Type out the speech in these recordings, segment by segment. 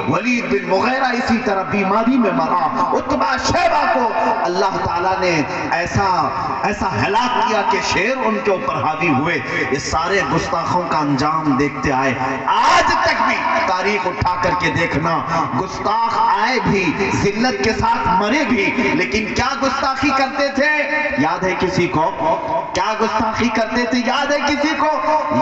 ولید بن مغیرہ اسی طرح بیماری میں مرا، عتبہ شیبہ کو اللہ تعالیٰ نے ایسا ہلاک کیا کہ شیر ان کے اوپر حاوی ہوئے۔ یہ سارے گستاخوں کا انجام دیکھتے آئے۔ آج تک بھی تاریخ اٹھا کر کے دیکھنا، گستاخ آئے بھی، ذلت کے ساتھ مرے بھی، لیکن کیا گستاخی کرتے تھے یاد ہے کسی کو؟ کیا گستاخی کرتے تھے یاد ہے کسی کو؟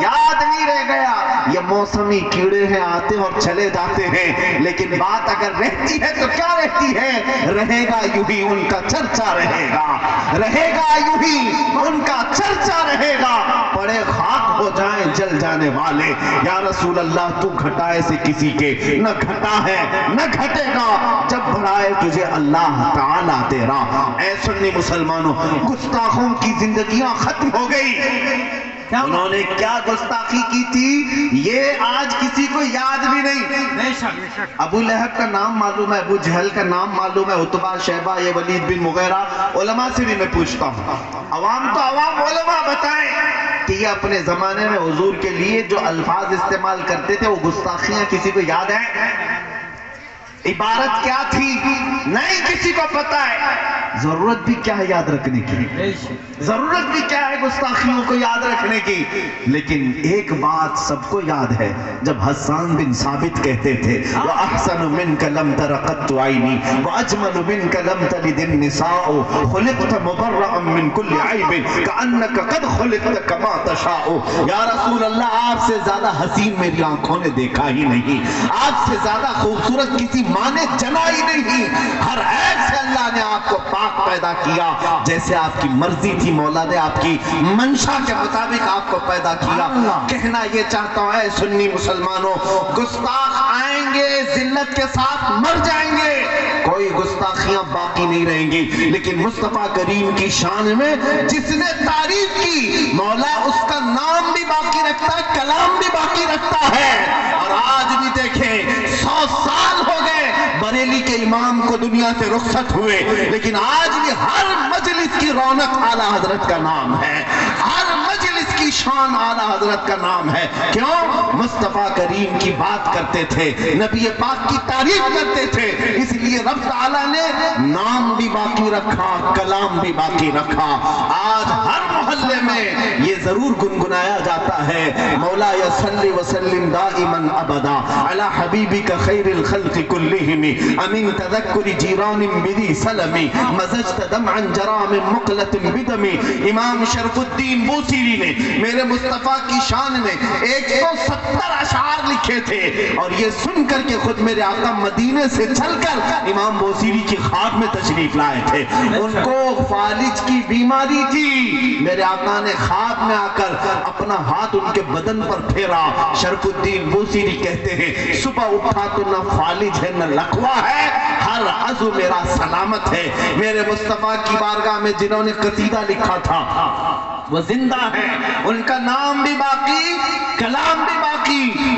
یاد نہیں رہ گیا۔ یہ موسمی کیڑے ہیں، آتے اور چلے جاتے ہیں، لیکن بات اگر رہتی ہے تو کیا رہتی ہے؟ رہے گا یوں ہی ان کا چرچا رہے گا، رہے گا یوں ہی ان کا چرچا رہے گا۔ پڑے خاک ہو جائیں جل جانے والے، یا رسول اللہ تو گھٹائے سے کسی کے نہ گھٹا ہے نہ گھٹے گا، جب بڑھائے تجھے اللہ تعالیٰ تیرا۔ اے سنی مسلمانوں، گستاخوں کی زندگیاں ختم ہو گئی۔ انہوں نے کیا گستاخی کی تھی یہ آج کسی کو یاد بھی نہیں۔ ابو لہب کا نام معلوم ہے، ابو جہل کا نام معلوم ہے، عتبہ شیبہ، یہ ولید بن مغیرہ۔ علماء سے بھی میں پوچھتا ہوں، عوام تو عوام، علماء بتائیں کہ یہ اپنے زمانے میں حضور کے لیے جو الفاظ استعمال کرتے تھے وہ گستاخیاں کسی کو یاد ہیں؟ عبارت کیا تھی؟ نہیں کسی کو پتا ہے۔ ضرورت بھی کیا ہے یاد رکھنے کی؟ ضرورت بھی کیا ہے گستاخیوں کو یاد رکھنے کی؟ لیکن ایک بات سب کو یاد ہے، جب حسان بن ثابت کہتے تھے وَأَحْسَنُ مِنْكَ لَمْ تَرَ قَطُّ عَيْنِي وَأَجْمَلُ مِنْكَ لَمْ تَلِدِ النِّسَاءُ خُلِقْتَ مُبَرَّأً مِنْ كُلِّ عَيْبٍ كَأَنَّكَ قَدْ خُلِقْتَ كَمَا تَشَاءُ۔ یا رسول اللہ، آپ سے زیادہ حسین میری آنکھوں نے دیکھا ہی نہیں، آپ سے زیادہ خوبصورت کسی ماں نے جنا ہی نہیں۔ ہر عیب سے اللہ نے آپ کو پاک پیدا کیا، جیسے آپ کی مرضی تھی مولا نے آپ کی منشا کے مطابق آپ کو پیدا کیا۔ کہنا یہ چاہتا ہوں اے سنی مسلمانوں، گستاخ آئیں گے، ذلت کے ساتھ مر جائیں گے، کوئی گستاخیاں باقی نہیں رہیں گی، لیکن مصطفیٰ کریم کی شان میں جس نے تعریف کی، مولا اس کا نام بھی باقی رکھتا ہے، کلام بھی باقی رکھتا ہے۔ اور آج بھی دیکھیں 100 سال ہو گئے بریلی کے امام کو دنیا سے رخصت ہوئے، لیکن آج بھی ہر مجلس کی رونق اعلیٰ حضرت کا نام ہے، ہر مجلس کی شان اعلیٰ حضرت کا نام ہے۔ کیوں؟ مصطفیٰ کریم کی بات کرتے تھے، نبی پاک کی تعریف کرتے تھے، اس لیے رب تعالیٰ نے نام بھی باقی رکھا، کلام بھی باقی رکھا۔ آج ہر محلے میں یہ ضرور گنگنایا جاتا ہے، مولا صلی وسلم دائما ابدا علی حبیبک خیر الخلق کلہم امن تذکر جیران بدی سلمی مزجت دمعا جرام مقلت بدمی۔ امام شرف الدین بوسیری نے میرے مصطفیٰ کی شان میں 170 اشعار لکھے تھے، اور یہ سن کر کے خود میرے آقا مدینے سے چل کر امام بوسیری کی خاک میں تشریف لائے تھے۔ ان کو فالج کی بیماری تھی، میرے آقا نے خواب میں آ کر اپنا ہاتھ ان کے بدن پر پھیرا۔ شرف الدین بوسیری کہتے ہیں صبح اٹھا تو نہ فالج ہے نہ لقوا ہے، ہر عضو میرا سلامت ہے۔ میرے مصطفیٰ کی بارگاہ میں جنہوں نے قصیدہ لکھا تھا وہ زندہ ہے، ان کا نام بھی باقی، کلام بھی باقی۔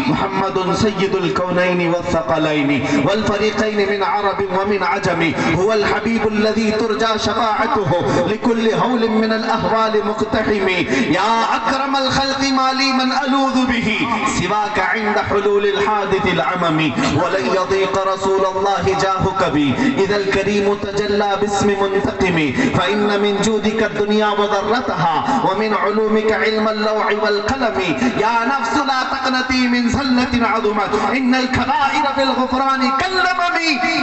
محمد سید الکونین والثقلین والفریقین من عرب ومن عجم هو الحبیب الذي ترجى شفاعته لكل هول من الاهوال مقتحم یا اکرم الخلق ما لي من الوذ به سواك عند حلول الحادث العمم ولن يضيق رسول الله جاهك بي اذا الكريم تجلى باسم منتقم فان من جودك الدنيا وذرتها ومن علومك علم اللوح والقلم يا نفس لا تقنطي من زلة عظمت إن الكبائر في الغفران كاللمم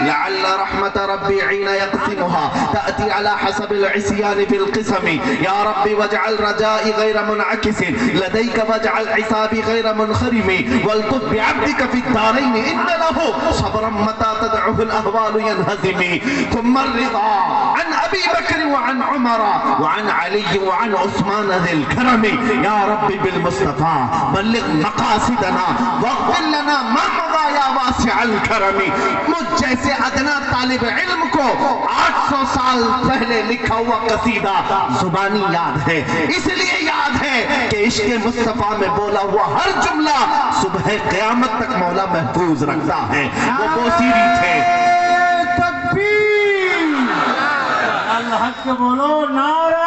لعل رحمة ربي حين يقسمها تأتي على حسب العصيان في القسم يا ربي واجعل رجائي غير منعكس لديك واجعل حسابي غير منخرم والطف بعبدك في الدارين إن له صبرا متى تدعه الأهوال ينهزم ثم الرضا عن أبي بكر وعن عمر وعن علي وعن عثمان ذي الكرم يا رب بالمصطفى بلغ مقاصدنا واغفر لنا ما مضى يا واسع الكرم۔ مجھ جیسے ادنا طالب علم کو 800 سال پہلے لکھا ہوا قصیدہ زبانی یاد ہے، اس لیے یاد ہے کہ عشق مصطفیٰ میں بولا ہوا ہر جملہ صبح قیامت تک مولا محفوظ رکھتا ہے۔ وہ بوسیری تھے۔ تکبیر! اللہ حق کے بولو، نعرہ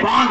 5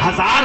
1000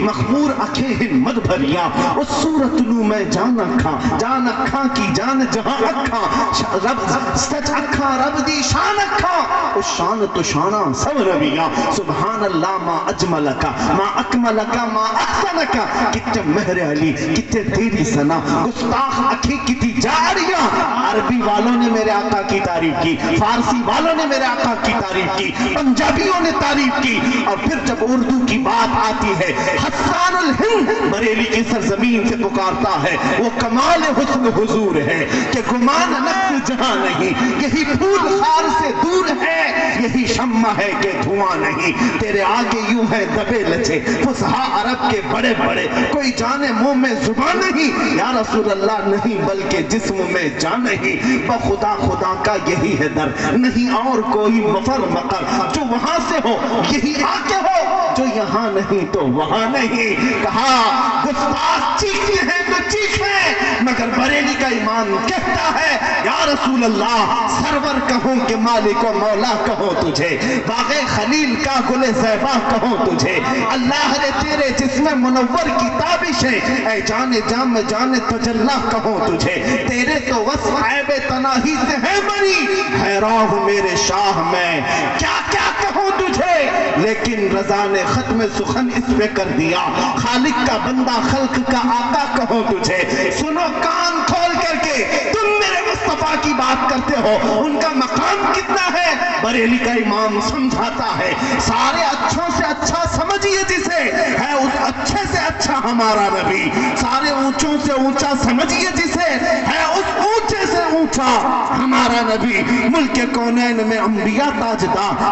مخمور اکھے ہن مد بھریا اس صورت نو میں جان اکھاں کی جان جہاں اکھاں رب سچ اکھاں رب دی شان اکھاں اس شان تو شانہ سب نبیاں سبحان اللہ ما اجملکا ما اکملکا ما احسنکا کتے مہر علی کتے تیری ثنا گستاخ اکھی کتی جاریاں عربی والوں نے میرے آقا کی تعریف کی فارسی والوں نے میرے آقا کی تعریف کی پنجابیوں نے تعریف کی اور پھر جب اردو کی بات آتی ہے حسان الہند بریلی کی سرزمین سے پکارتا ہے وہ کمال حسن حضور ہے کہ گمان نفس جہاں نہیں یہی پھول خار سے دور ہے یہی شمع ہے کہ دھواں نہیں تیرے آگے یوں ہے دبے لچے فصحا عرب کے بڑے بڑے کوئی جانے منہ میں زبان نہیں یا رسول اللہ نہیں بلکہ جسم میں جان نہیں بخدا خدا کا یہی ہے در نہیں اور کوئی مفر مقر جو وہاں سے ہو یہی آگے ہو جو یہاں نہیں تو وہاں نہیں کہا گستاخ چیختے ہیں تو چیخیں مگر بریلی کا ایمان کہتا ہے یا رسول اللہ سرور کہوں کہ مالک و مولا کہوں تجھے باغ خلیل کا گل زیبا کہوں تجھے اللہ نے تیرے جسم منور کی تابشیں اے جان جام جان تجلہ کہوں تجھے تیرے تو وصف عیب تناہی سے ہے بری حیران ہوں میرے شاہ میں کیا کیا کہوں تجھے لیکن رضا نے ختم سخن اس پہ کر دیا خالق کا بندہ خلق کا آقا کہوں تجھے سنو کان کھول کر کے تم میرے مصطفیٰ کی بات کرتے ہو ان کا مقام کتنا ہے بریلی کا امام سمجھاتا ہے سارے اچھوں سے اچھا سمجھئے جسے ہے اس اچھے سے اچھا ہمارا نبی سارے اونچوں سے اونچا سمجھئے جسے ہے اس اونچے سے اونچا ہمارا نبی ملک کونین میں انبیاء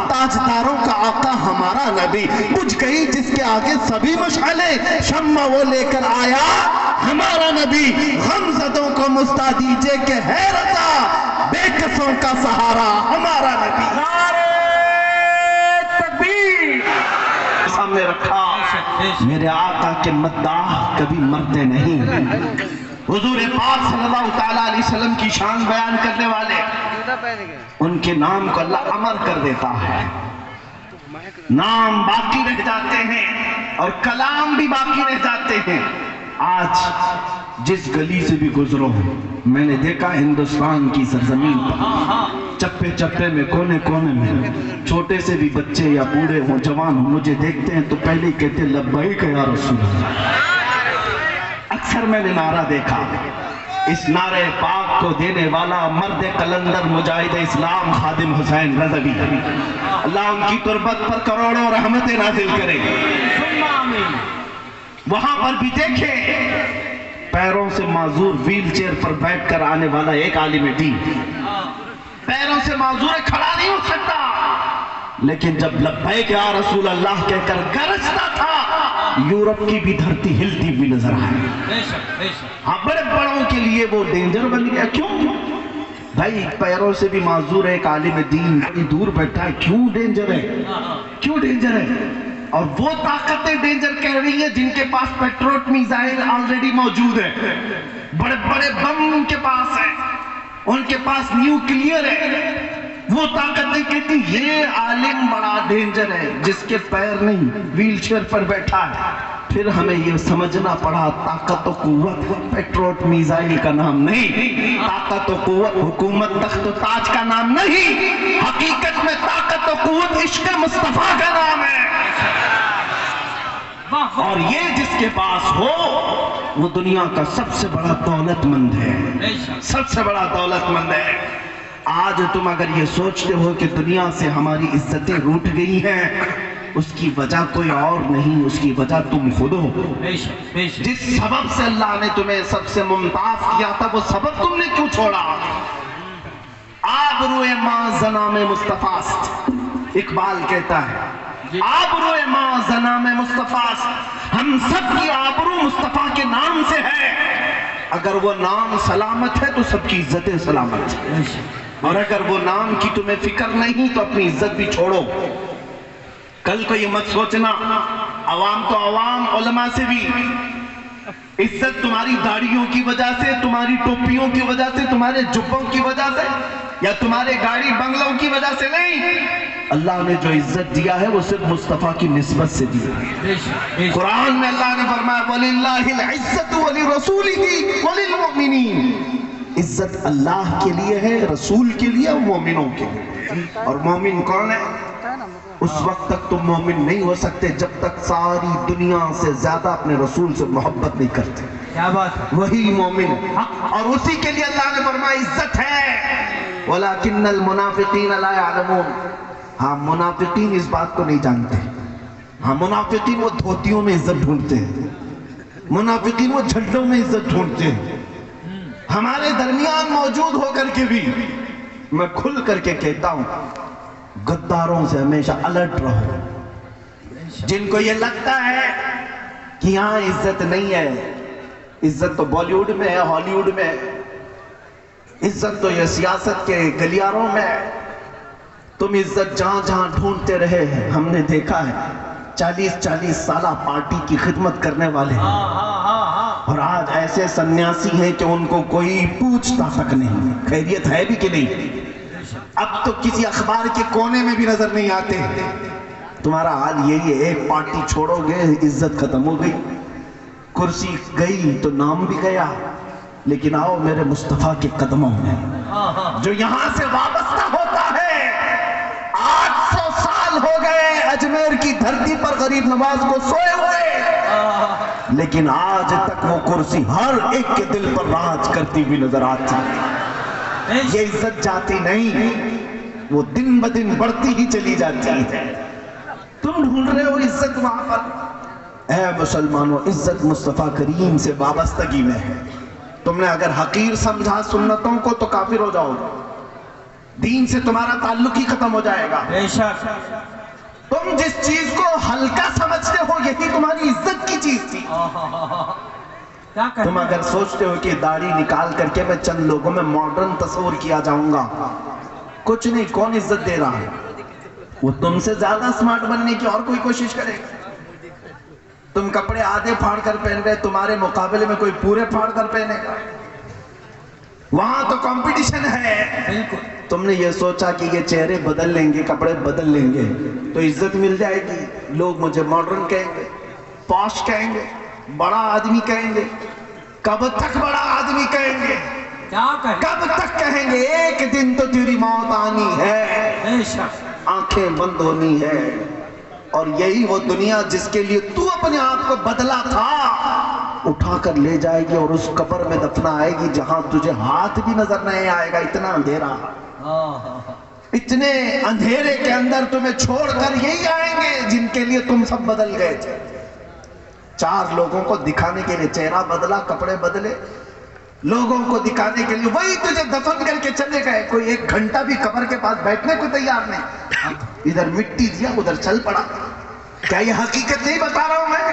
تاجداروں کا آقا ہمارا نبی بجھ گئی جس کے آگے سبھی مشعلے شمع وہ لے کر آیا ہمارا نبی غمزدوں کو مستا دیجئے کہ ہے رضا بے کسوں کا سہارا ہمارا نبی نعرہ تکبیر سامنے رکھا میرے آقا کے مداح کبھی مرتے نہیں حضور پاک صلی اللہ تعالیٰ علیہ وسلم کی شان بیان کرنے والے ان کے نام کو اللہ امر کر دیتا ہے نام باقی رہ جاتے ہیں اور کلام بھی باقی رہ جاتے ہیں آج جس گلی سے بھی گزرو میں نے دیکھا ہندوستان کی سرزمین پر چپے چپے میں کونے کونے میں چھوٹے سے بھی بچے یا بوڑھے ہوں جوان ہوں مجھے دیکھتے ہیں تو پہلے کہتے ہیں لبیک یا رسول اللہ اکثر میں نے نعرہ دیکھا اس نعرہ پاک کو دینے والا مرد قلندر مجاہد اسلام خادم حسین رضوی اللہ ان کی تربت پر کروڑوں رحمت نازل کرے وہاں پر بھی دیکھیں پیروں سے معذور ویل چیئر پر بیٹھ کر آنے والا ایک عالم دین پیروں سے معذور کھڑا نہیں ہو سکتا لیکن جب لبیک یا رسول اللہ کہہ کر گرجتا تھا یورپ کی بھی دھرتی ہلتی بھی نظر آئی ہاں بڑے بڑوں کے لیے وہ ڈینجر بن گیا کیوں بھائی پیروں سے بھی معذور ایک عالم دین بڑی دور بیٹھا ہے کیوں ڈینجر ہے اور وہ طاقتیں ڈینجر کہہ رہی ہیں جن کے پاس پیٹروٹ میزائل آلریڈی موجود ہے بڑے بڑے بم ان کے پاس ہیں ان کے پاس نیوکلیئر ہے وہ طاقتیں کہتی یہ عالم بڑا ڈینجر ہے جس کے پیر نہیں ویل چیئر پر بیٹھا ہے پھر ہمیں یہ سمجھنا پڑا طاقت و قوت پیٹروٹ میزائل کا نام نہیں طاقت و قوت حکومت تخت و تاج کا نام نہیں حقیقت میں طاقت و قوت عشق مصطفیٰ کا نام ہے اور یہ جس کے پاس ہو وہ دنیا کا سب سے بڑا دولت مند ہے سب سے بڑا دولت مند ہے آج تم اگر یہ سوچتے ہو کہ دنیا سے ہماری عزتیں روٹ گئی ہیں اس کی وجہ کوئی اور نہیں اس کی وجہ تم خود ہو جس سبب سے اللہ نے تمہیں سب سے ممتاز کیا تھا وہ سبب تم نے کیوں چھوڑا آبروئے ماں زنام مصطفیٰ اقبال کہتا ہے آبروئے ماں زنام مصطفیٰ ہم سب کی آبرو مصطفیٰ کے نام سے ہے اگر وہ نام سلامت ہے تو سب کی عزتیں سلامت ہے اور اگر وہ نام کی تمہیں فکر نہیں تو اپنی عزت بھی چھوڑو کل کو یہ مت سوچنا عوام تو عوام علماء سے بھی عزت تمہاری داڑھیوں کی وجہ سے تمہاری ٹوپیوں کی وجہ سے تمہارے جبوں کی وجہ سے یا تمہارے گاڑی بنگلوں کی وجہ سے نہیں. اللہ نے جو عزت دیا ہے وہ صرف مصطفیٰ کی نسبت سے دیا ہے. قرآن میں اللہ نے فرمایا وَلِلَّهِ الْعِزَّةُ وَلِرَسُولِهِ وَلِلْمُؤْمِنِينَ. عزت اللہ کے لیے ہے، رسول کے لیے اور مومنوں کے لیے. اور مومن کون ہے؟ اس وقت تک تم مومن نہیں ہو سکتے جب تک ساری دنیا سے زیادہ اپنے رسول سے محبت نہیں کرتے. کیا بات ہے، وہی مومن ہے. اور اسی کے لیے اللہ نے فرمایا عزت ہے. وَلَكِنَّ الْمُنَافِقِينَ لَا يَعْلَمُونَ. ہاں منافقین اس بات کو نہیں جانتے. ہاں منافقین وہ دھوتیوں میں عزت ڈھونڈتے ہیں، منافقین وہ جھنڈوں میں عزت ڈھونڈتے ہیں. ہمارے درمیان موجود ہو کر کے بھی میں کھل کر کے کہتا ہوں غداروں سے ہمیشہ الرٹ رہو. جن کو یہ لگتا ہے کہ یہاں عزت نہیں ہے، عزت تو بالی ووڈ میں ہے، ہالی ووڈ میں ہے، عزت تو یہ سیاست کے گلیاروں میں ہے. تم عزت جہاں جہاں ڈھونڈتے رہے ہیں. ہم نے دیکھا ہے 40 سالہ پارٹی کی خدمت کرنے والے ہیں اور آج ایسے سنیاسی ہیں کہ ان کو کوئی پوچھتا تک نہیں خیریت ہے بھی کہ نہیں. اب تو کسی اخبار کے کونے میں بھی نظر نہیں آتے. تمہارا حال یہی ہے، ایک پارٹی چھوڑو گے عزت ختم ہو گئی، کرسی گئی تو نام بھی گیا. لیکن آؤ میرے مصطفیٰ کے قدموں میں جو یہاں سے وابستہ ہوتا ہے. 800 سال ہو گئے اجمیر کی دھرتی پر غریب نواز کو سوئے ہوئے، لیکن آج تک وہ کرسی ہر ایک کے دل پر راج کرتی ہوئی نظر آتی ہے. یہ عزت جاتی نہیں، وہ دن بدن بڑھتی ہی چلی جاتی ہے. تم ڈھونڈ رہے ہو عزت وہاں پر. اے مسلمانوں، عزت مصطفیٰ کریم سے وابستگی میں ہے. تم نے اگر حقیر سمجھا سنتوں کو تو کافر ہو جاؤ گے، دین سے تمہارا تعلق ہی ختم ہو جائے گا. بے شک. تم جس چیز کو ہلکا سمجھتے ہو یہی تمہاری عزت کی چیز تھی. تم اگر سوچتے ہو کہ داڑھی نکال کر کے میں چند لوگوں میں ماڈرن تصور کیا جاؤں گا، کچھ نہیں. کون عزت دے رہا ہے؟ وہ تم سے زیادہ سمارٹ بننے کی اور کوئی کوشش کرے گا. تم کپڑے آدھے پھاڑ کر پہن رہے، تمہارے مقابلے میں کوئی پورے پھاڑ کر پہنے گا. وہاں تو کمپٹیشن ہے. تم نے یہ سوچا کہ یہ چہرے بدل لیں گے، کپڑے بدل لیں گے تو عزت مل جائے گی، لوگ مجھے ماڈرن کہیں گے، پاش کہیں گے، بڑا آدمی کہیں گے. کب تک بڑا آدمی کہیں گے؟ کب تک کہیں گے؟ ایک دن تو تیری موت آنی ہے، آنکھیں بند ہونی ہے. اور یہی وہ دنیا جس کے لیے تو اپنے آپ کو بدلا تھا اٹھا کر لے جائے گی اور اس قبر میں دفنا آئے گی جہاں تجھے ہاتھ بھی نظر نہیں آئے گا. اتنا اندھیرا، اتنے اندھیرے کے اندر تمہیں چھوڑ کر یہی آئیں گے جن کے لیے تم سب بدل گئے تھے. 4 لوگوں کو دکھانے کے لیے چہرہ بدلا، کپڑے بدلے، لوگوں کو دکھانے کے لیے وہی تجھے دفن کر کے چلے گئے. کوئی 1 گھنٹہ بھی قبر کے پاس بیٹھنے کو تیار نہیں. ادھر مٹی دیا ادھر چل پڑا. کیا یہ حقیقت نہیں بتا رہا ہوں میں؟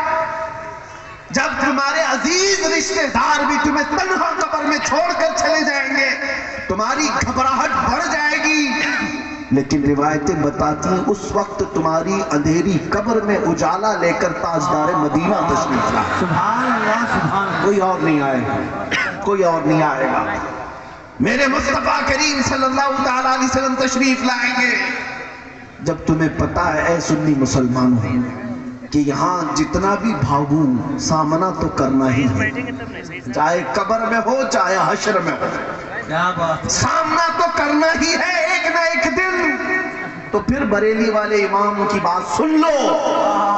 جب تمہارے عزیز رشتہ دار بھی تمہیں تنہا قبر میں چھوڑ کر چلے جائیں گے تمہاری گھبراہٹ بڑھ جائے گی. لیکن روایتیں بتاتی ہیں اس وقت تمہاری اندھیری قبر میں اجالا لے کر تاجدار مدینہ تشریف لائے. سبحان اللہ، سبحان اللہ. کوئی اور نہیں آئے گا، کوئی اور نہیں آئے گا. میرے مصطفیٰ کریم صلی اللہ تعالیٰ علیہ وسلم تشریف لائیں گے. جب تمہیں پتا ہے اے سنی مسلمانوں کہ یہاں جتنا بھی بھاگو سامنا تو کرنا ہی ہے، چاہے قبر میں ہو چاہے حشر میں ہو، سامنا تو کرنا ہی ہے ایک نہ ایک دن. تو پھر بریلی والے امام کی بات سن لو.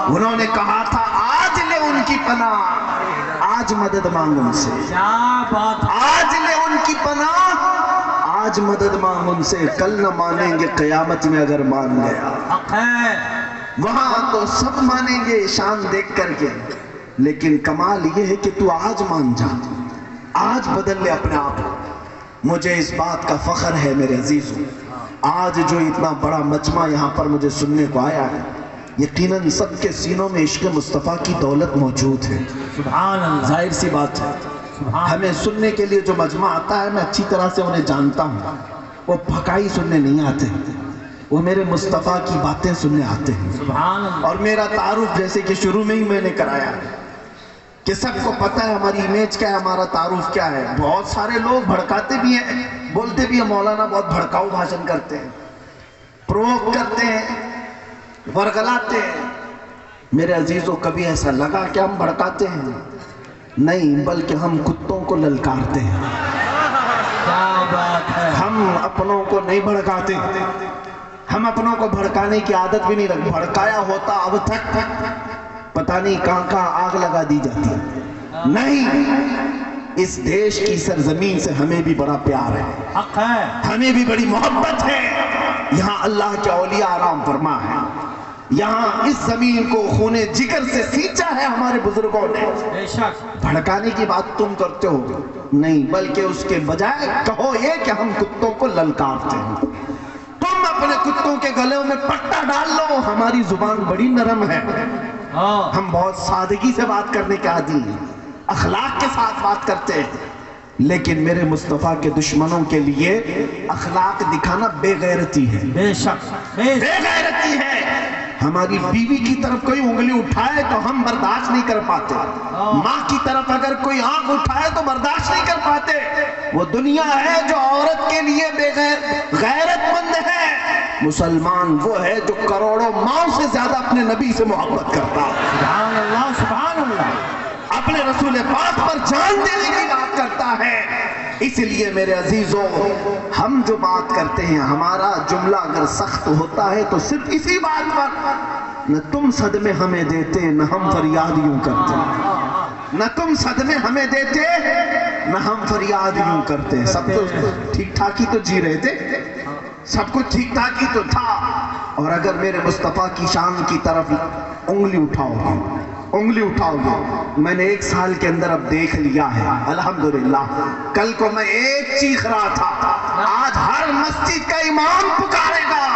انہوں نے کہا تھا آج لے ان کی پناہ، آج مدد مانگ ان سے. آج لے ان کی پناہ، آج مدد مانگ ان سے. کل نہ مانیں گے قیامت میں اگر مان گیا. وہاں تو سب مانیں گے شان دیکھ کر کے، لیکن کمال یہ ہے کہ تو آج مان جا، آج بدل لے اپنے آپ. مجھے اس بات کا فخر ہے میرے عزیزوں، آج جو اتنا بڑا مجمع یہاں پر مجھے سننے کو آیا ہے، یقیناً سب کے سینوں میں عشق مصطفیٰ کی دولت موجود ہے. سبحان اللہ. ظاہر سی بات ہے، ہمیں سننے کے لیے جو مجمع آتا ہے میں اچھی طرح سے انہیں جانتا ہوں. وہ پھکائی سننے نہیں آتے، وہ میرے مصطفیٰ کی باتیں سننے آتے ہیں. سبحان اللہ. اور میرا تعارف جیسے کہ شروع میں ہی میں نے کرایا، کہ سب کو پتہ ہے ہماری امیج کیا ہے، ہمارا تعارف کیا ہے. بہت سارے لوگ بھڑکاتے بھی ہیں، بولتے بھی ہیں مولانا بہت بھڑکاؤ بھاشن کرتے ہیں، پرووک کرتے ہیں، ورگلاتے ہیں. میرے عزیزوں کبھی ایسا لگا کہ ہم بھڑکاتے ہیں؟ نہیں، بلکہ ہم کتوں کو للکارتے ہیں. کیا بات ہے. ہم اپنوں کو نہیں بھڑکاتے، ہم اپنوں کو بھڑکانے کی عادت بھی نہیں رکھتے. بھڑکایا ہوتا اب تک پتہ نہیں کہاں کہاں آگ لگا دی جاتی ہے. نہیں، اس دیش کی سرزمین سے ہمیں بھی بڑا پیار ہے، حق ہے. ہمیں بھی بڑی محبت ہے. یہاں اللہ کے اولیاء آرام فرما ہے، یہاں اس زمین کو خون جگر سے سینچا ہے ہمارے بزرگوں نے. بے شک. بھڑکانے کی بات تم کرتے ہو نہیں، بلکہ اس کے بجائے کہو یہ کہ ہم کتوں کو للکارتے ہیں. تم اپنے کتوں کے گلوں میں پٹا ڈال لو، ہماری زبان بڑی نرم ہے، ہم بہت سادگی سے بات کرنے کے عادی ہیں، اخلاق کے ساتھ بات کرتے ہیں. لیکن میرے مصطفیٰ کے دشمنوں کے لیے اخلاق دکھانا بے غیرتی ہے. بے شک. بے غیرتی ہے. ہماری بیوی کی طرف کوئی انگلی اٹھائے تو ہم برداشت نہیں کر پاتے، ماں کی طرف اگر کوئی آنکھ اٹھائے تو برداشت نہیں کر پاتے. وہ دنیا ہے جو عورت کے لیے غیرت مند ہے. مسلمان وہ ہے جو کروڑوں ماؤں سے زیادہ اپنے نبی سے محبت کرتا ہے، سبحان اللہ سبحان اللہ، اپنے رسول پاک پر جان دینے کی بات کرتا ہے. اس لیے میرے عزیزوں ہم جو بات کرتے ہیں، ہمارا جملہ اگر سخت ہوتا ہے تو صرف اسی بات پر، نہ تم صدمے ہمیں دیتے نہ ہم فریاد یوں کرتے. نہ تم صدمے ہمیں دیتے نہ ہم فریاد یوں کرتے. سب تو ٹھیک ٹھاک ہی تو جی رہے تھے، سب کچھ ٹھیک ٹھاک ہی تو تھا. اور اگر میرے مصطفیٰ کی شان کی طرف انگلی اٹھاؤ گے، میں نے 1 سال کے اندر اب دیکھ لیا ہے الحمدللہ. کل کو میں ایک چیخ رہا تھا، آج ہر مسجد کا امام پکارے گا،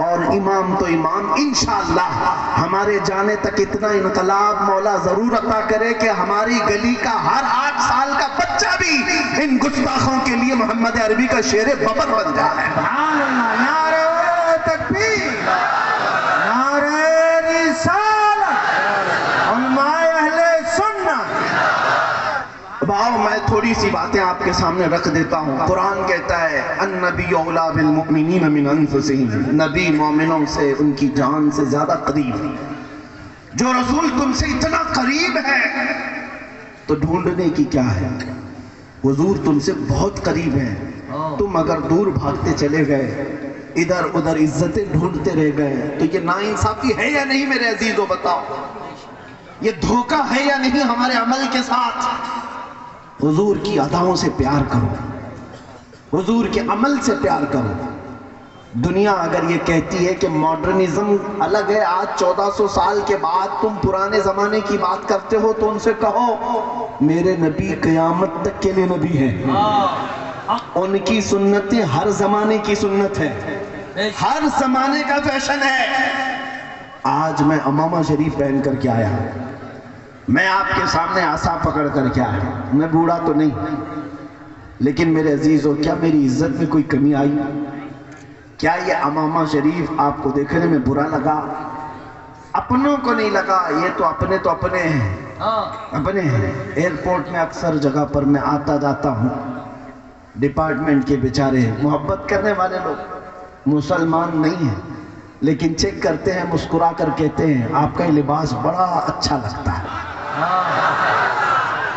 اور امام تو امام انشاءاللہ. ہمارے جانے تک اتنا انقلاب مولا ضرور عطا کرے کہ ہماری گلی کا ہر 8 سال کا بچہ بھی ان گستاخوں کے لیے محمد عربی کا شیر ببر بن جائے. سبحان اللہ. نعرہ تکبیر، نعرہ رسالت، علماء اہل سنت. باؤ میں تھوڑی سی باتیں آپ کے سامنے رکھ دیتا ہوں. قرآن کہتا ہے النبی اولا بالمؤمنین من انفسہم، نبی مومنوں سے ان کی جان سے زیادہ قریب. جو رسول تم سے اتنا قریب ہے تو ڈھونڈنے کی کیا ہے؟ حضور تم سے بہت قریب ہے. تم اگر دور بھاگتے چلے گئے، ادھر ادھر عزتیں ڈھونڈتے رہ گئے، تو یہ ناانصافی ہے یا نہیں میرے عزیزو؟ بتاؤ، یہ دھوکہ ہے یا نہیں ہمارے عمل کے ساتھ؟ حضور کی اداؤں سے پیار کرو، حضور کے عمل سے پیار کرو. دنیا اگر یہ کہتی ہے کہ ماڈرنزم الگ ہے، آج 1400 سال کے بعد تم پرانے زمانے کی بات کرتے ہو، تو ان سے کہو میرے نبی قیامت تک کے لیے نبی ہیں. ان کی سنتیں ہر زمانے کی سنت ہے، ہر زمانے کا فیشن ہے. آج میں امامہ شریف پہن کر کے آیا، میں آپ کے سامنے عصا پکڑ کر کے آیا. میں بوڑھا تو نہیں، لیکن میرے عزیزو کیا میری عزت میں کوئی کمی آئی؟ کیا یہ امامہ شریف آپ کو دیکھنے میں برا لگا؟ اپنوں کو نہیں لگا. یہ تو اپنے ہیں، اپنے ہیں. ایئرپورٹ میں اکثر جگہ پر میں آتا جاتا ہوں، ڈپارٹمنٹ کے بیچارے محبت کرنے والے لوگ مسلمان نہیں ہیں، لیکن چیک کرتے ہیں، مسکرا کر کہتے ہیں آپ کا یہ لباس بڑا اچھا لگتا ہے.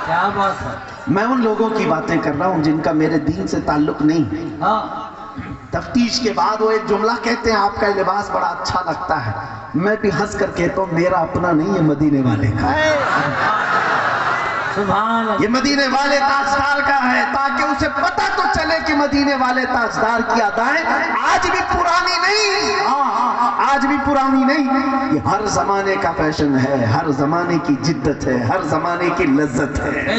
کیا بات ہے. میں ان لوگوں کی باتیں کر رہا ہوں جن کا میرے دین سے تعلق نہیں. تفتیش کے بعد وہ ایک جملہ کہتے ہیں آپ کا یہ لباس بڑا اچھا لگتا ہے. میں بھی ہنس کر کہتا ہوں میرا اپنا نہیں، یہ مدینے والے کا ہے. سبحان اللہ. یہ مدینے والے تاجدار کا ہے، تاکہ اسے پتہ تو چلے کہ مدینے والے تاجدار کی ادائیں آج بھی پرانی نہیں، آج بھی پرانی نہیں. یہ ہر زمانے کا فیشن ہے، ہر زمانے کی جدت ہے، ہر زمانے کی لذت ہے.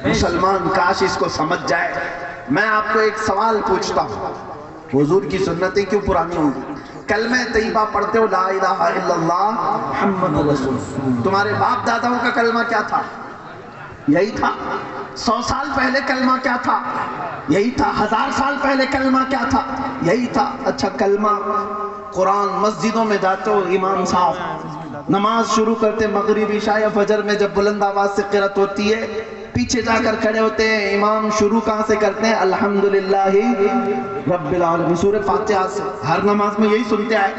مسلمان کاش اس کو سمجھ جائے. میں آپ کو ایک سوال پوچھتا ہوں، حضور کی سنتیں کیوں پرانی ہوں گی؟ کلمہ طیبہ پڑھتے ہو، لا الہ الا اللہ محمد رسول اللہ. تمہارے باپ داداؤں کا کلمہ کیا تھا؟ یہی تھا. 100 سال پہلے کلمہ کیا تھا؟ یہی تھا. 1000 سال پہلے کلمہ کیا تھا؟ یہی تھا. اچھا کلمہ قرآن مسجدوں میں جاتے ہو، امام صاحب نماز شروع کرتے مغرب عشاء یا فجر میں جب بلند آواز سے قرأت ہوتی ہے پیچھے جا کر کھڑے ہوتے ہیں، امام شروع کہاں سے کرتے ہیں؟ الحمدللہ رب العالمین، سورہ فاتحہ سے۔ ہر نماز میں یہی سنتے آئے۔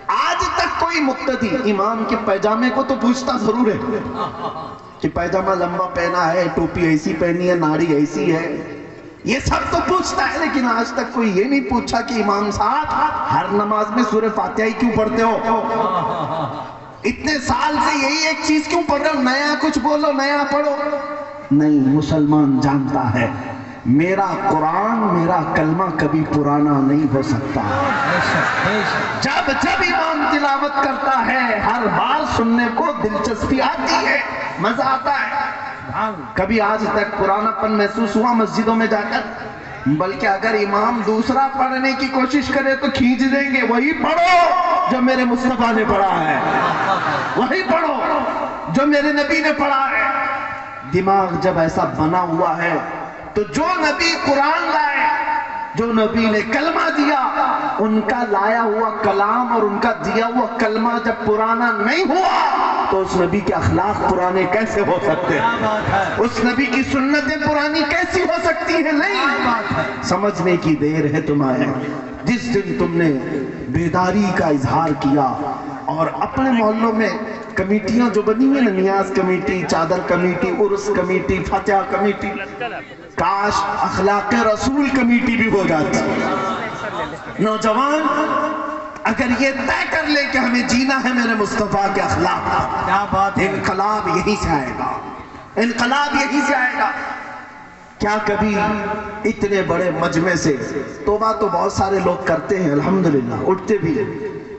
آج تک کوئی مقتدی امام کے پیجامے کو تو پوچھتا ضرور ہے کہ پیجامہ لمبا پہنا ہے، ٹوپی ایسی پہنی ہے، ناڑی ایسی ہے، یہ سب تو پوچھتا ہے، لیکن آج تک کوئی یہ نہیں پوچھا کہ امام صاحب ہر نماز میں سورہ فاتحہ ہی کیوں پڑھتے ہو؟ اتنے سال سے یہی ایک چیز کیوں پڑھ رہے ہو؟ نیا کچھ بولو، نیا پڑھو۔ نہیں، مسلمان جانتا ہے میرا قرآن، میرا کلمہ کبھی پرانا نہیں ہو سکتا۔ جب جب امام تلاوت کرتا ہے ہر بار سننے کو دلچسپی آتی ہے، مزہ آتا ہے۔ کبھی آج تک پرانا پن محسوس ہوا مسجدوں میں جا کر؟ بلکہ اگر امام دوسرا پڑھنے کی کوشش کرے تو کھینچ دیں گے، وہی پڑھو جو میرے مصطفیٰ نے پڑھا ہے، وہی پڑھو جو میرے نبی نے پڑھا ہے۔ دماغ جب ایسا بنا ہوا ہے تو جو نبی قرآن لائے، جو نبی نے کلمہ دیا، ان کا لایا ہوا کلام اور ان کا دیا ہوا کلمہ جب پرانا نہیں ہوا تو اس نبی کے اخلاق پرانے کیسے ہو سکتے ہیں؟ اس نبی کی سنتیں پرانی کیسی ہو سکتی ہیں؟ نہیں، سمجھنے کی دیر ہے تمہیں۔ جس دن تم نے بیداری کا اظہار کیا اور اپنے محلوں میں کمیٹیاں جو بنی ہوئی نا، نیاز کمیٹی، چادر کمیٹی، عرس کمیٹی، فاتحہ کمیٹی، کاش اخلاق رسول کمیٹی بھی ہو جاتی۔ نوجوان اگر یہ طے کر لے کہ ہمیں جینا ہے میرے مصطفیٰ کے اخلاق، کیا بات ہے، انقلاب یہی سے آئے گا، انقلاب یہی سے آئے گا۔ کیا کبھی اتنے بڑے مجمع سے توبہ تو بہت سارے لوگ کرتے ہیں الحمدللہ، اٹھتے بھی،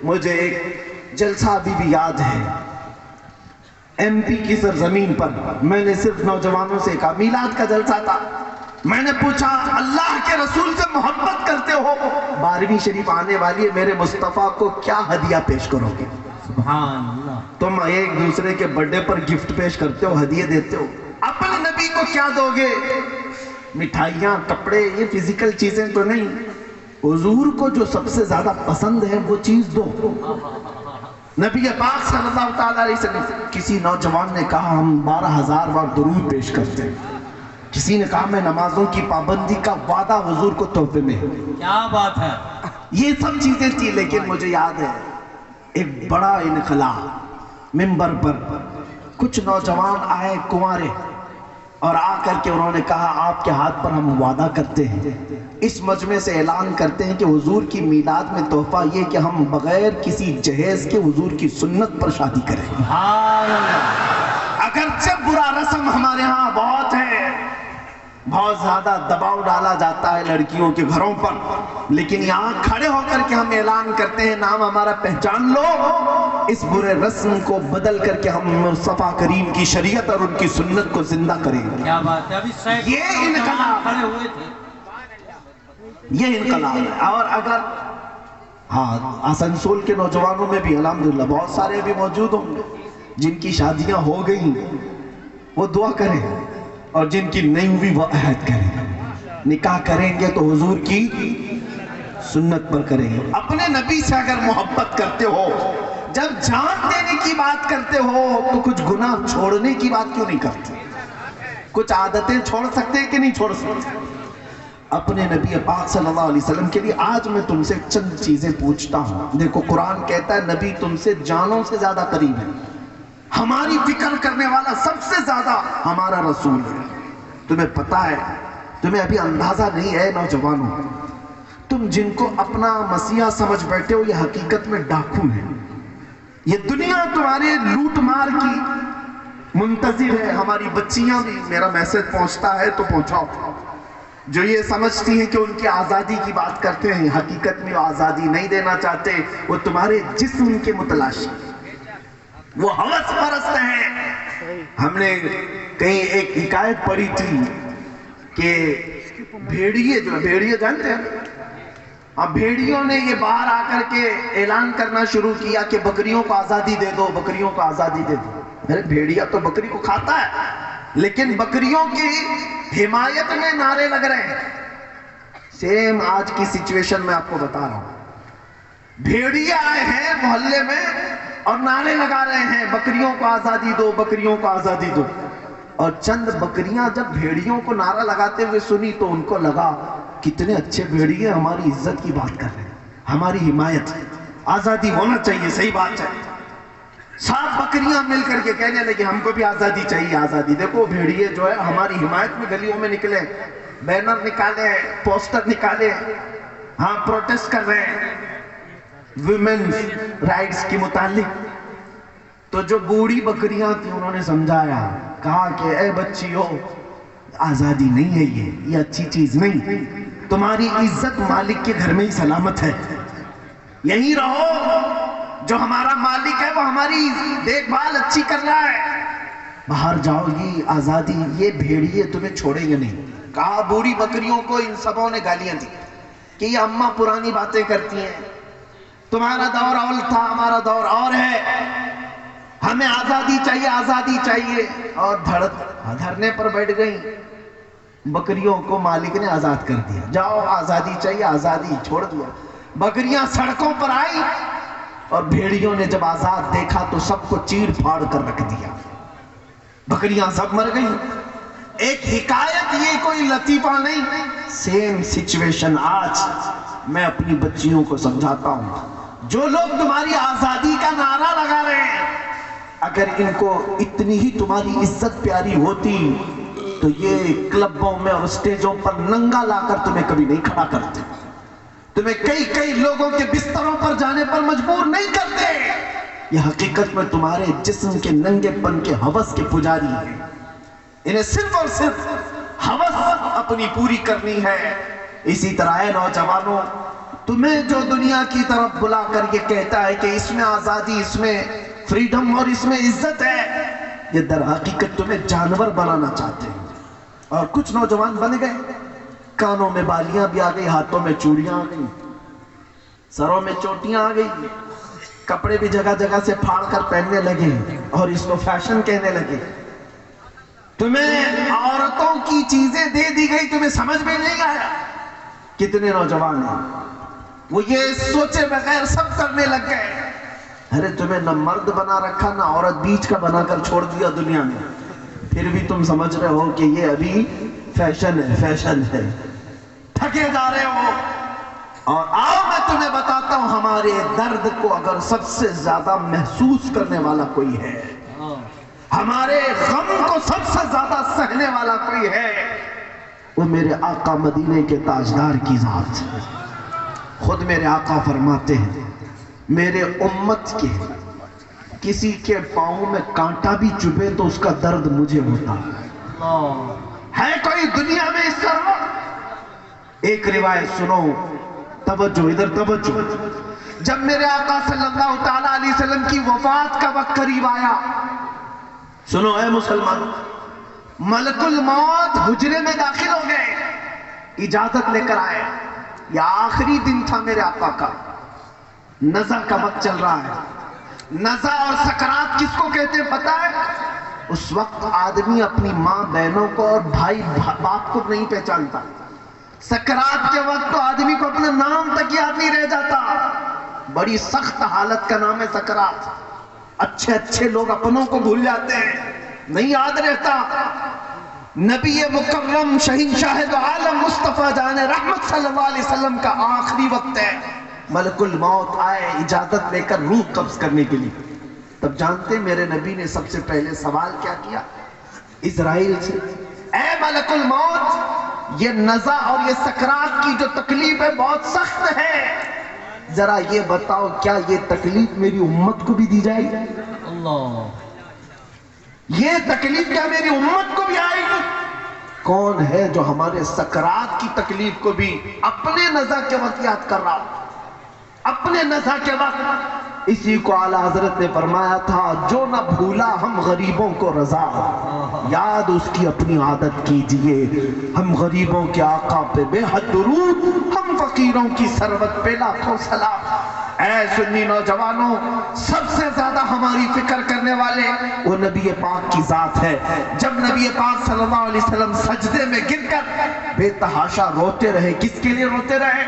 مجھے ایک جلسہ ابھی بھی یاد ہے، ایم پی کی سرزمین پر میں نے صرف نوجوانوں سے کہا، میلاد کا جلسہ تھا، میں نے پوچھا اللہ کے رسول سے محبت کرتے ہو؟ 12ویں شریف آنے والی ہے، میرے مصطفیٰ کو کیا ہدیہ پیش کرو گے؟ سبحان اللہ۔ تم ایک دوسرے کے برڈے پر گفٹ پیش کرتے ہو، ہدیے دیتے ہو، اپنے نبی کو کیا دو گے؟ مٹھائیاں، کپڑے، یہ فزیکل چیزیں تو نہیں، حضور کو جو سب سے زیادہ پسند ہے وہ چیز دو۔ نبی پاک صلی اللہ تعالیٰ علیہ وسلم، کسی نوجوان نے کہا ہم 12,000 بار درود پیش کرتے ہیں، کسی نے کہا میں نمازوں کی پابندی کا وعدہ حضور کو تحفے میں۔ کیا بات ہے، یہ سب چیزیں تھی، لیکن مجھے یاد ہے ایک بڑا انقلاب، منبر پر کچھ نوجوان آئے کنوارے اور آ کر کے انہوں نے کہا آپ کے ہاتھ پر ہم وعدہ کرتے ہیں، اس مجمع سے اعلان کرتے ہیں کہ حضور کی میلاد میں تحفہ یہ کہ ہم بغیر کسی جہیز کے حضور کی سنت پر شادی کریں۔ سبحان اللہ۔ اگرچہ برا رسم ہمارے ہاں بہت ہے، بہت زیادہ دباؤ ڈالا جاتا ہے لڑکیوں کے گھروں پر، لیکن یہاں کھڑے ہو کر کے ہم اعلان کرتے ہیں نام ہمارا پہچان لو، اس برے رسم کو بدل کر کے ہم مصطفیٰ کریم کی شریعت اور ان کی سنت کو زندہ کریں گے۔ کیا بات ہے، ابھی یہ انقلاب کھڑے ہوئے تھے، یہ انقلاب ہے۔ اور اگر آسنسول کے نوجوانوں میں بھی الحمدللہ بہت سارے بھی موجود ہوں گے جن کی شادیاں ہو گئی، وہ دعا کریں، اور جن کی نہیں ہوئی وہ عہد کریں، نکاح کریں گے تو حضور کی سنت پر کریں گے۔ اپنے نبی سے اگر محبت کرتے ہو، جب جان دینے کی بات کرتے ہو تو کچھ گناہ چھوڑنے کی بات کیوں نہیں کرتے؟ کچھ عادتیں چھوڑ سکتے کہ نہیں چھوڑ سکتے؟ اپنے نبی پاک صلی اللہ علیہ وسلم کے لیے آج میں تم سے چند چیزیں پوچھتا ہوں۔ دیکھو قرآن کہتا ہے نبی تم سے جانوں سے زیادہ قریب ہے، ہماری فکر کرنے والا سب سے زیادہ ہمارا رسول ہے۔ تمہیں پتہ ہے، تمہیں ابھی اندازہ نہیں ہے نوجوانوں، تم جن کو اپنا مسیحا سمجھ بیٹھے ہو یہ حقیقت میں ڈاکو ہیں۔ یہ دنیا تمہارے لوٹ مار کی منتظر ہے۔ ہماری بچیاں بھی، میرا میسج پہنچتا ہے تو پہنچاؤ، جو یہ سمجھتی ہیں کہ ان کی آزادی کی بات کرتے ہیں، حقیقت میں وہ آزادی نہیں دینا چاہتے، وہ تمہارے جسم کے متلاشی، وہ ہوس پرست ہیں۔ ہم نے کہیں ایک حکایت پڑھی تھی کہ بھیڑیے جانتے ہیں، اب بھیڑیوں نے یہ باہر آ کر کے اعلان کرنا شروع کیا کہ بکریوں کو آزادی دے دو، بکریوں کو آزادی دے دو۔ ارے بھیڑیا تو بکری کو کھاتا ہے، لیکن بکریوں کی حمایت میں نعرے لگ رہے ہیں۔ سیم آج کی سچویشن میں آپ کو بتا رہا ہوں، بھیڑیے آئے ہیں محلے میں اور نعرے لگا رہے ہیں بکریوں کو آزادی دو، بکریوں کو آزادی دو. اور چند بکریاں جب بھیڑیوں کو نعرہ لگاتے ہوئے سنی تو ان کو لگا کتنے اچھے بھیڑیے ہماری عزت کی بات کر رہے ہیں، ہماری حمایت، آزادی ہونا چاہیے، صحیح بات ہے. 7 بکریاں مل کر کے کہنے لگے ہم کو بھی آزادی چاہیے، آزادی. دیکھو بھیڑیے جو ہے ہماری حمایت میں گلیوں میں نکلے، بینر نکالے، پوسٹر نکالے، ہاں پروٹیسٹ کر رہے ہیں ویمن رائٹس کے متعلق. تو جو بوڑھی بکریاں تھیں انہوں نے سمجھایا، کہا کہ اے بچیو آزادی نہیں ہے، یہ اچھی چیز نہیں، تمہاری عزت مالک کے گھر میں ہی سلامت ہے، یہیں رہو، جو ہمارا مالک ہے وہ ہماری دیکھ بھال اچھی کر رہا ہے، باہر جاؤ گی آزادی، یہ بھیڑیے تمہیں چھوڑیں گے نہیں. کہا بوڑھی بکریوں کو ان سبوں نے گالیاں دی کہ یہ اماں پرانی باتیں کرتی ہیں، تمہارا دور اول تھا، ہمارا دور اور ہے، ہمیں آزادی چاہیے، آزادی چاہیے. اور دھرنے پر بیٹھ گئیں. بکریوں کو مالک نے آزاد کر دیا، جاؤ آزادی چاہیے، آزادی چھوڑ دیا. بکریاں سڑکوں پر آئی اور بھیڑیوں نے جب آزاد دیکھا تو سب کو چیر پھاڑ کر رکھ دیا، بکریاں سب مر گئیں. ایک حکایت، یہ کوئی لطیفہ نہیں، سیم سچویشن آج میں اپنی بچیوں کو سمجھاتا ہوں. جو لوگ تمہاری آزادی کا نعرہ لگا رہے ہیں، اگر ان کو اتنی ہی تمہاری عزت پیاری ہوتی تو یہ کلبوں میں اور اسٹیجوں پر ننگا لا کر تمہیں کبھی نہیں کھڑا کرتے، تمہیں کئی لوگوں کے بستروں پر جانے پر مجبور نہیں کرتے. یہ حقیقت میں تمہارے جسم کے ننگے پن کے ہوس کے پجاری ہیں، انہیں صرف اور صرف ہوس اپنی پوری کرنی ہے. اسی طرح ہے نوجوانوں، تمہیں جو دنیا کی طرف بلا کر یہ کہتا ہے کہ اس میں آزادی، اس میں فریڈم اور اس میں عزت ہے، یہ در حقیقت تمہیں جانور بنانا چاہتے ہیں. اور کچھ نوجوان بن گئے، کانوں میں بالیاں بھی آ گئی، ہاتھوں میں چوڑیاں آ گئی، سروں میں چوٹیاں آ گئی، کپڑے بھی جگہ جگہ سے پھاڑ کر پہننے لگے اور اس کو فیشن کہنے لگے. تمہیں عورتوں کی چیزیں دے دی گئی، تمہیں سمجھ میں نہیں آیا. کتنے نوجوان ہیں وہ یہ سوچے بغیر سب کرنے لگ گئے. ارے تمہیں نہ مرد بنا رکھا نہ عورت، بیچ کا بنا کر چھوڑ دیا دنیا میں، پھر بھی تم سمجھ رہے ہو کہ یہ ابھی فیشن ہے، فیشن ہے، تھکے جا رہے ہو. اور آؤ میں تمہیں بتاتا ہوں، ہمارے درد کو اگر سب سے زیادہ محسوس کرنے والا کوئی ہے، ہمارے غم کو سب سے زیادہ سہنے والا کوئی ہے، وہ میرے آقا مدینے کے تاجدار کی ذات ہے. خود میرے آقا فرماتے ہیں، میرے امت کے کسی کے پاؤں میں کانٹا بھی چبھے تو اس کا درد مجھے ہوتا ہے. کوئی دنیا میں اس طرح؟ ایک روایت سنو، توجہ ادھر توجہ. جب میرے آقا صلی اللہ تعالیٰ علیہ وسلم کی وفات کا وقت قریب آیا، سنو اے مسلمان، ملک الموت حجرے میں داخل ہو گئے، اجازت لے کر آئے. یہ آخری دن تھا میرے آقا کا، نزع کا وقت چل رہا ہے. نزع اور سکرات کس کو کہتے ہیں پتہ ہے؟ اس وقت آدمی اپنی ماں بہنوں کو اور بھائی باپ کو نہیں پہچانتا. سکرات کے وقت تو آدمی کو اپنا نام تک یاد نہیں رہ جاتا. بڑی سخت حالت کا نام ہے سکرات. اچھے لوگ اپنوں کو بھول جاتے ہیں، نہیں یاد رہتا. نبی مکرم شہنشاہ دو عالم مصطفیٰ جان رحمت صلی اللہ علیہ وسلم کا آخری وقت ہے. ملک الموت آئے اجازت لے کر روح قبض کرنے کے لیے. تب جانتے میرے نبی نے سب سے پہلے سوال کیا کیا اسرائیل سے؟ اے ملک الموت، یہ نزع اور یہ سکرات کی جو تکلیف ہے بہت سخت ہے، ذرا یہ بتاؤ کیا یہ تکلیف میری امت کو بھی دی جائے گی؟ اللہ، یہ تکلیف کیا میری امت کو بھی آئے گی؟ کون ہے جو ہمارے سکرات کی تکلیف کو بھی اپنے نزع کے وقت یاد کر رہا ہو؟ اپنے نزع کے وقت. اسی کو اعلیٰ حضرت نے فرمایا تھا، جو نہ بھولا ہم غریبوں کو رضا، یاد اس کی اپنی عادت کیجئے. ہم غریبوں کے آقا پہ بے حد درود، ہم فقیروں کی ثروت پہ لاکھوں سلام. اے سنی نوجوانوں، سب سے زیادہ ہماری فکر کرنے والے وہ نبی پاک کی ذات ہے. جب نبی پاک صلی اللہ علیہ وسلم سجدے میں گر کر بے تحاشا روتے رہے، کس کے لیے روتے رہے؟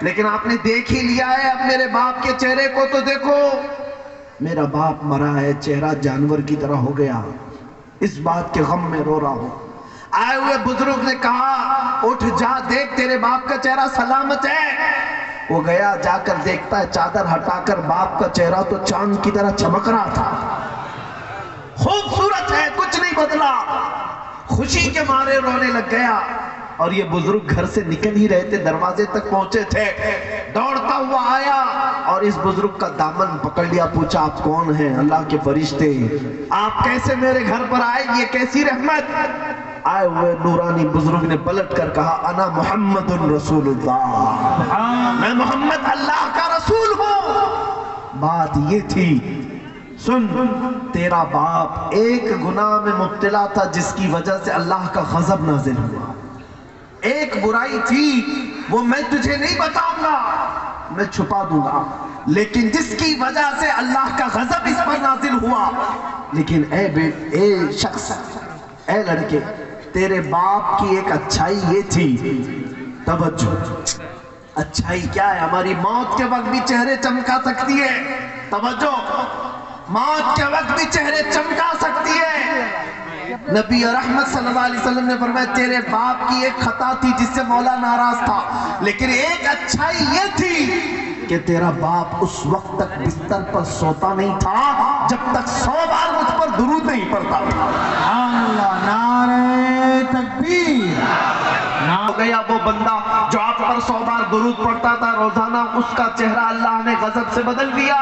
لیکن آپ نے دیکھ ہی لیا ہے، اب میرے باپ کے چہرے کو تو دیکھو، میرا باپ مرا ہے، چہرہ جانور کی طرح ہو گیا، اس بات کے غم میں رو رہا ہوں۔ آئے ہوئے بزرگ نے کہا اٹھ جا، دیکھ تیرے باپ کا چہرہ سلامت ہے۔ وہ گیا، جا کر دیکھتا ہے چادر ہٹا کر باپ کا چہرہ تو چاند کی طرح چمک رہا تھا، خوبصورت ہے، کچھ نہیں بدلا، خوشی کے مارے رونے لگ گیا۔ اور یہ بزرگ گھر سے نکل ہی رہے تھے، دروازے تک پہنچے تھے، دوڑتا ہوا آیا اور اس بزرگ کا دامن پکڑ لیا، پوچھا آپ کون ہیں؟ اللہ کے فرشتے، آپ کیسے میرے گھر پر آئے، یہ کیسی رحمت؟ آئے ہوئے نورانی بزرگ نے پلٹ کر کہا انا محمد رسول اللہ، میں محمد اللہ کا رسول ہوں۔ بات یہ تھی، سن، تیرا باپ ایک گناہ میں مبتلا تھا جس کی وجہ سے اللہ کا غضب نازل ہوا، ایک برائی تھی وہ میں تجھے نہیں بتاؤں گا، میں چھپا دوں گا، لیکن جس کی وجہ سے اللہ کا غضب اس پر نازل ہوا۔ لیکن اے شخص، اے لڑکے، تیرے باپ کی ایک اچھائی یہ تھی، توجہ، اچھائی کیا ہے؟ ہماری موت کے وقت بھی چہرے چمکا سکتی ہے، توجہ، موت کے وقت بھی چہرے چمکا سکتی ہے۔ نبی رحمت صلی اللہ علیہ وسلم نے فرمایا تیرے باپ کی ایک خطا تھی جس سے مولا ناراض تھا، لیکن ایک اچھائی یہ تھی کہ تیرا باپ اس وقت تک بستر پر سوتا نہیں تھا جب تک 100 بار مجھ پر درود نہیں پڑتا تھا۔ اللہ، نعرہ تکبیر۔ ہو گیا وہ بندہ جو آپ پر 100 بار درود پڑتا تھا روزانہ، اس کا چہرہ اللہ نے غضب سے بدل دیا۔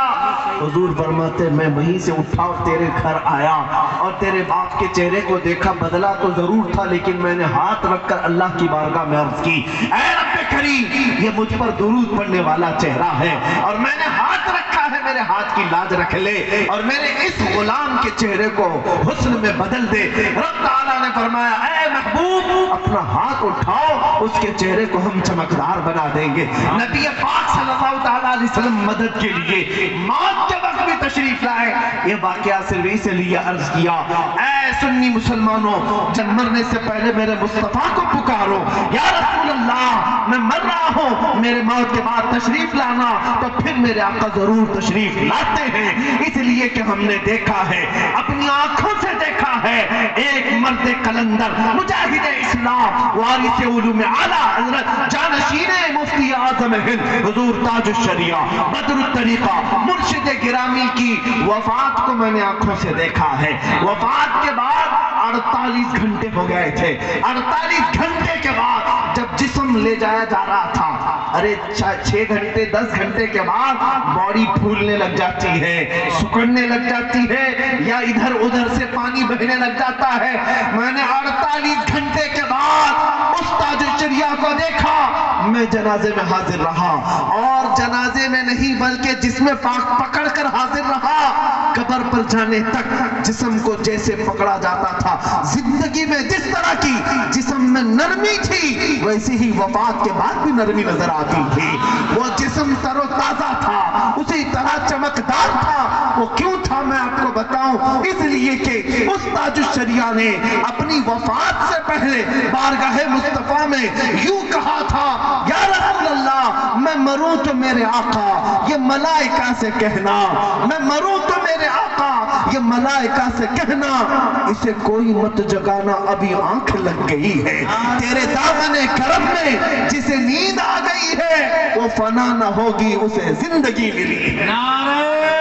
حضور فرماتے میں وہیں سے اٹھا اور تیرے گھر آیا اور تیرے باپ کے چہرے کو دیکھا، بدلا تو ضرور تھا لیکن میں نے ہاتھ رکھ کر اللہ کی بارگاہ میں عرض کی اے رب کریم، یہ مجھ پر درود پڑھنے والا چہرہ ہے اور میں نے ہاتھ رکھا ہے، میرے ہاتھ کی لاج رکھ لے اور میرے اس غلام کے چہرے کو حسن میں بدل دے۔ رب تعالیٰ نے فرمایا اے محبوب، اپنا ہاتھ اٹھاؤ، اس کے چہرے کو ہم چمکدار بنا دیں گے۔ نبی پاک صلی اللہ تعالیٰ علیہ وسلم مدد کے لیے موت کے وقت بھی تشریف لائے۔ یہ واقعہ صرف اس لیے عرض کیا، اے سنی مسلمانوں، جب مرنے سے پہلے میرے مصطفیٰ کو پکارو، یا رسول اللہ میں مر رہا ہوں، میرے موت کے بعد تشریف لانا، تو پھر میرے آقا ضرور تشریف لاتے ہیں، اس لیے کہ ہم نے دیکھا ہے، اپنی آنکھوں سے دیکھا ہے، ایک مرد قلندر، مجاہد اسلام، وارث علوم اعلیٰ حضرت جانشین مفتی اعظم ہند حضور تاج الشریعہ بدر الطریقہ مرشد گرامی کی وفات کو میں نے آنکھوں سے دیکھا ہے۔ وفات کے بعد 48 گھنٹے ہو گئے تھے، 48 گھنٹے کے بعد جب جسم لے جایا جا رہا تھا، ارے 6 گھنٹے 10 گھنٹے کے بعد باڈی پھولنے لگ جاتی ہے، سکڑنے لگ جاتی ہے، یا ادھر ادھر سے پانی بہنے لگ جاتا ہے۔ میں نے 48 گھنٹے کے بعد اس تاج الشریعہ کو دیکھا، میں جنازے میں حاضر رہا، اور جنازے میں نہیں بلکہ جس میں پکڑ کر حاضر رہا، قبر پر جانے تک جسم کو جیسے پکڑا جاتا تھا، زندگی میں جس طرح کی جسم میں نرمی تھی ویسے ہی وفات کے بعد بھی نرمی نظر آتی تھی۔ وہ جسم تر و تازہ تھا، اسی طرح چمکدار تھا۔ وہ کیوں تھا میں آپ کو بتاؤں، اس لیے کہ اس تاج الشریعہ نے اپنی وفات سے پہلے بارگاہ مصطفیٰ میں یوں کہا تھا، یا رسول اللہ میں مروں تو میرے آقا یہ ملائکہ سے کہنا، میں مروں تو میرے آقا یہ ملائکہ سے کہنا، اسے کوئی مت جگانا ابھی آنکھ لگ گئی ہے، تیرے دامن کرم میں جسے نیند آ گئی ہے وہ فنا نہ ہوگی، اسے زندگی ملی ہے۔ نعرہ